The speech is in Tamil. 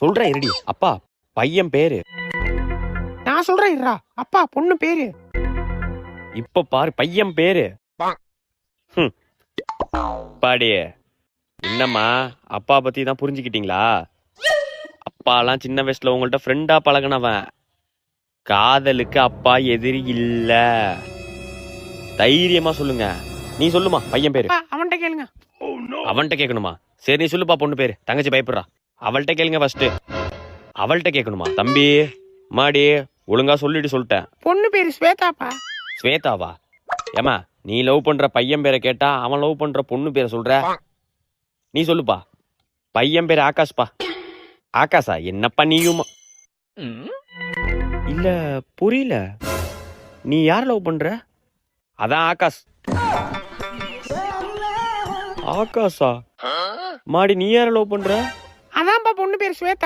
சொல்றேன் இருடி. அப்பா பையன் பேரு. நான் சொல்றேன் இருடா. அப்பா பொண்ணு பேரு. இப்ப பாரு பையன் பேரு. பாடி என்னம்மா அப்பா பத்தி தான் புரிஞ்சுக்கிட்டீங்களா? அப்பாலாம் சின்ன வயசுல உங்கள்ட்ட ஃப்ரெண்டா பழகினவன். காதலுக்கு அப்பா எதிரி இல்ல. தைரியமா சொல்லுங்க. நீ சொல்லுமா பையன் பேரு. அவன்கிட்ட கேளுங்க. அவன்கிட்ட கேட்கணுமா? சரி நீ சொல்லுப்பா பொண்ணு பேரு. தங்கச்சி பயப்படுறா. அவள்கிட்ட கேளுங்க ஃபர்ஸ்ட். அவள்கிட்ட கேட்கணுமா? தம்பி மாடி ஒழுங்கா சொல்லிட்டு சொல்லிட்டேன். பொண்ணு பேரு ஸ்வேதாப்பா. ஸ்வேதாவா? ஏமா நீ லவ் பண்ற பையன் பேரை கேட்டா அவன் லவ் பண்ற பொண்ணு பேரை சொல்ற. நீ சொல்லுப்பா. பையன் பேரு ஆகாஷ்பா. ஆகாஷா? என்னப்பா நீயும்? இல்ல புரியல. நீ யார் லவ் பண்ற? அதான் ஆகாஷ். ஆகாஷா? மாடி நீ யார லவ் பண்ற? அதான்ப்பா பொண்ணு பேரு ஸ்வேதா.